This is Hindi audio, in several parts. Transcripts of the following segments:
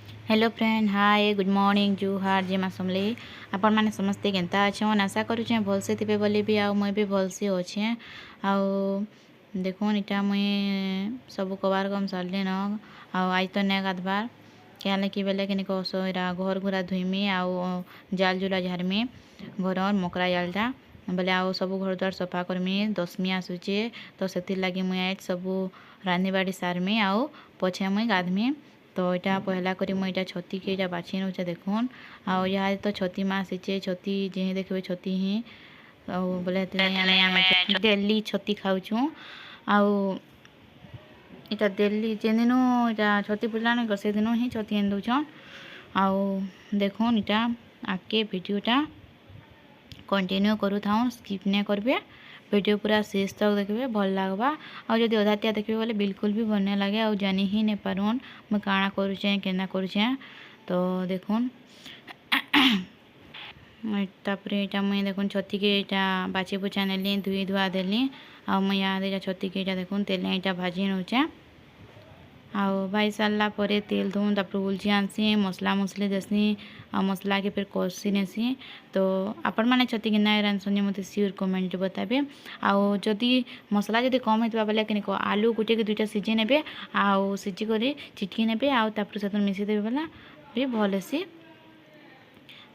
hello friend hi good morning जुहार जे माँ समले आपण मैंने समस्ते केन्ता अच्छन आशा करुचे भलसे थे बोली भी आउ मुई भी भलसे अच्छे आउ देखुन इटा मुई सब कबार कम सारे न आज तो नहीं गाधबार क्या कि बेले कि इरा घर घुरा धुईमी आउ जाल जुला झारमी घर मकरा जालटा बोले आउ सब घर द्वार सफा करमी दशमी आसूचे तो से लगी मुई आज सब रांधी बाड़ी सारमी आउ पछे मुई गाधमी तो यहाँ पहला करी मुझे यहाँ छती के यहाँ बाछी नौचे देखुन आउ यहाँ तो छती माँ आसीचे छती जे देखिए छती ही बोले डेली छती खाऊँ आउ इटा डेली जेन दिन इटा छती पुजला नहीं से दिन ही छती एन दौन आउ देखुन इटा आगे भिडियोटा कंटिन्यू करू था स्किप नहीं करेंगे वीडियो पूरा शेष तक देखिए भल लगवा और जब अधाटिया देखिए बोले बिल्कुल भी भल नहीं लगे और जानी ही नहीं पारुन मुझे काଣା करुचे केना करुचे तो देखुन तापर यहाँ मुझे देखुन छती के यहाँ बाछी बुछा नेली धुई धुआ देली आ मुझे यहाँ छती के देखुन तेल यहाँ भाजी नौचे आउ भाई सारा पर तेल दूँ तापर उलझी आनसी मसला मसली देसी आ मसला के फिर कषी नेसी तो आपण मैंने छती कि रांधुनी मत सियोर कमेंट बताबे आउ जदि मसला जदि कम होता बेले कि आलू गोटे कि दुईटा सिझे ने आउ सिझिक चिटकी ने आउे से मिसेदेवे बेला भी भल सी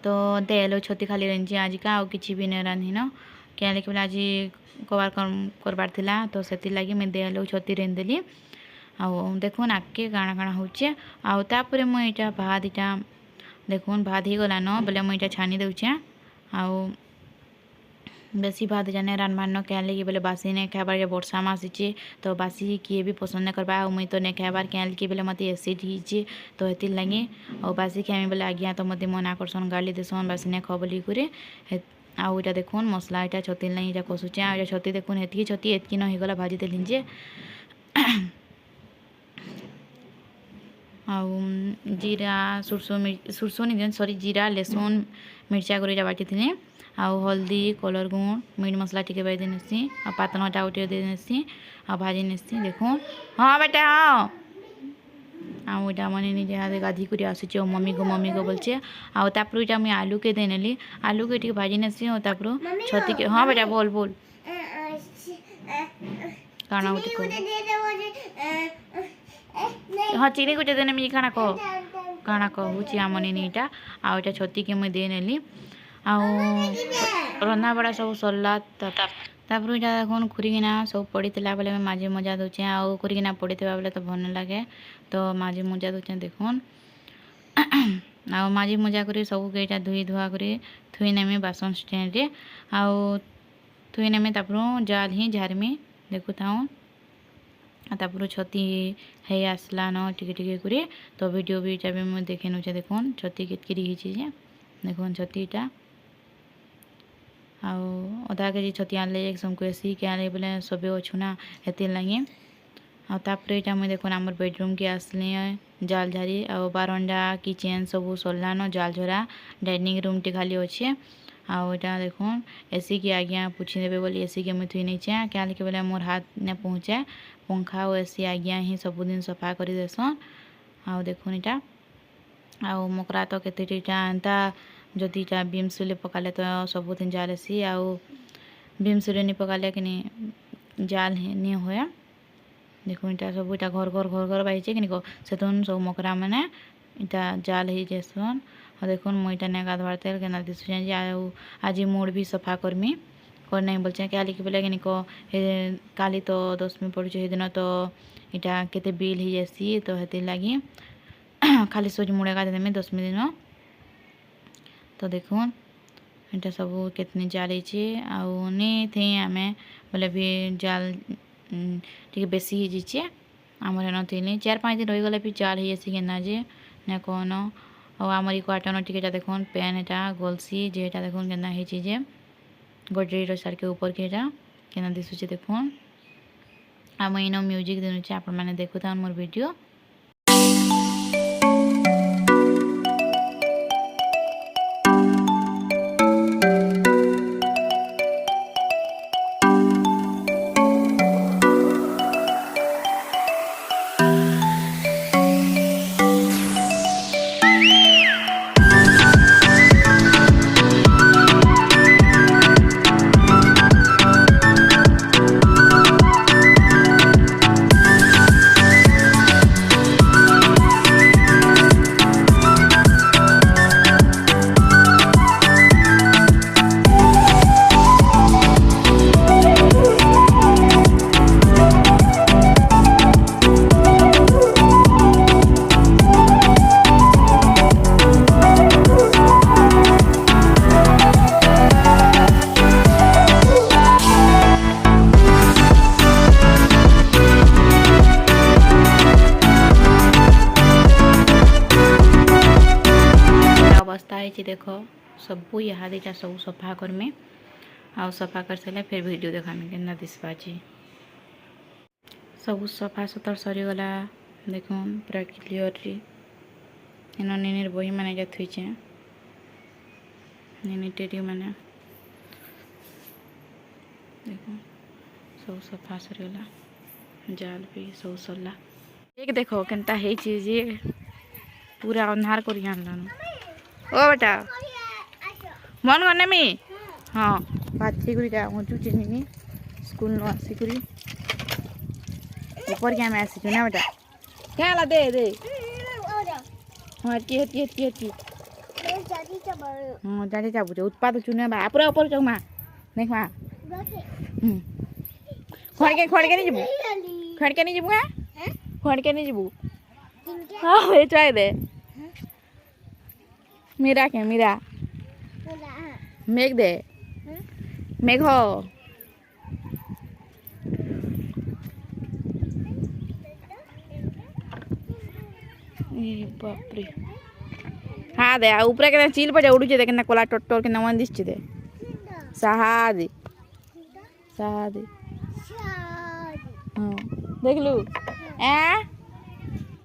तो देलो छती खाली रांधि आजिका आउ कि भी नहीं रांधिन क्या बोले आज कबार करबार थिला तो से लगी मुझे देलो छती रांधिदेली आउ देखुन आगे काଣା काଣା होचे आउ तापर मुझे यहाँ भात यहाँ देखुन भात ही गलान बोले मुझे छानी देचे आउ बेसी भात जाने रानबार न क्या लगी बोले बासी नहीं खाबार वर्षा मासीचे तो बासी किए भी पसंद नहीं करबा मुई तो नहीं खाबार क्या लगी बोले मत एसिड ही तो ये लगे और बासी खाई बोले आज्ञा तो मत मना करसन गाली देसन बासी नहीं खा बोली आउ इटा देखुन मसला यहाँ छती नहीं यहाँ कषुचे आ छती देखुन हेतकी छती एतकी न होगला भाजी देली जे आउ जीरा सुरसो नहीं सॉरी जीरा लहसुन मिर्चा कर बाटी थी आउ हल्दी कलर गुण मीट मसला टी बाई देसी आ पातनटा गोटे देसी आ भाजी नेसी देखो हाँ बेटा हाँ आउ इटा मैंने निजे गाधी कर आसुचे मम्मी को बोलचे आउ तापर इटा मुझे आलू के देनेली आलू के भाजी नेसी और तापर छती के हाँ बेटा बोल बोल काना हाँ चीनी कुछ देने मुझे काଣା कहूँ आमने नहीं आउ इटा छती के मुझे दे नेली आउ रंधा बड़ा सब सरला तापर इटा देखुन खुरीकिना सब पड़ीला बेले माझी मजा दूचे आउ खुरीकिना पड़ी बेले तो भल लगे तो माझी मजा दूचे देखुन आउ माझी मजा कर सब के धुई धुआ कर थुई नेमी बासन स्टैंड रे आउ थुई नेमी तापर जाल ही झारमी देखु थाऊँ तापर छती है आसला न टिके करे तो वीडियो भी इटा भी मुझे देखे नौचे देखुन छती केतकी होची देखुन छती इटा आउ अधा के जी छती आनले समको एसी के आने बोले सबे अच्छु ना हेती लगे आउे यहाँ मुझे देखुन आम बेडरूम के आसली जाल झारी आउ बारंडा किचेन सब सरलान जाल झरा डाइनिंग रूम टी खाली अच्छे आउ यहाँ देखुन एसी की आज्ञा पूछी देवे बोली एसी के मुझे थुई नहीं क्या लिखे बोले मोर हाथ ने पहुँचे पंखा और एसी आज्ञा ही सबुदिन सफा कर देसन आउ देखुन इटा आउ मकरा तो केतेटा एंता जदि इटा बीम सुले पकाले तो सबुदिन जाल एसी आउ बीम सुले नहीं पकाले कि जाल नहीं हुए देखो इटा सब इटा घर घर घर घर बाहिचे कि से सब मकरा मैंने इटा जाल ही जेसन और देखुन मुझे इटा नहीं गाधवार तेल के दिशुचे आज मूड भी सफा करमी कर नहीं बोलचे क्या लिखी बोले कि काली तो दशमी पड़ुचे दिन तो इटा केते बिल ही जासी तो हेती लगी खाली सोच मुड़े का देमी दशमी दिन तो देखुन इटा सब कितनी जाल आउ नहीं थे आम बोले भी जाल टी बेसी ही जीचे आमर नी 4-5 दिन रहीगले भी जाल ही जासी केना जे न कौन आमर क्वार्टर टिके देखुन पेन एटा गलसी जे देखुन केना जे गोडरेज सार के ऊपर के केना दिशुचे देखुन आम इन म्यूजिक देनुचे आपण मैंने देखुता मोर वीडियो ହେଇଛି ଦେଖ ସବୁ ଇହାଦେଟା ସବୁ ସଫା କରମି ଆଉ ସଫା କରି ସାରିଲେ ଫେର୍ ଭିଡ଼ିଓ ଦେଖାମି କେନ୍ତା ଦିଶବା ଅଛି ସବୁ ସଫା ସୁତର ସରିଗଲା ଦେଖୁନ୍ ପୁରା କ୍ଲିଅରଲି ଏନ ନିନିର ବହି ମାନେ ଯା ଥୁଇଛେ ନିନି ଟେଡ଼ି ମାନେ ଦେଖୁନ୍ ସବୁ ସଫା ସରିଗଲା ଜାଲ ବି ସବୁ ସରଲା एक देख केनता ହେଇଛି ଯେ पूरा अन्हार कर ओ बेटा मन करनेमी हाँ बाथी कर हचुचे निनी स्कूल न आसिकरी ऊपर क्या मैं आसी ना बेटा क्या ला दे दे हाँ की हती हती हती हाँ जाने जाबुचे उत्पाद चुने बा पूरा ऊपर जाऊ माँ देख माँ खड़ के नहीं जीबू खड़ के नहीं जीबू हाँ खड़ के नहीं जीबू हाँ ये चाय दे मीरा के मीरा मेघ दे मेघ हो बाप रे हाँ दे ऊपर के चील पे उड़ूचे दे के कोला टोटोर के मन दिशे दे सहादी सहादी हाँ देख लू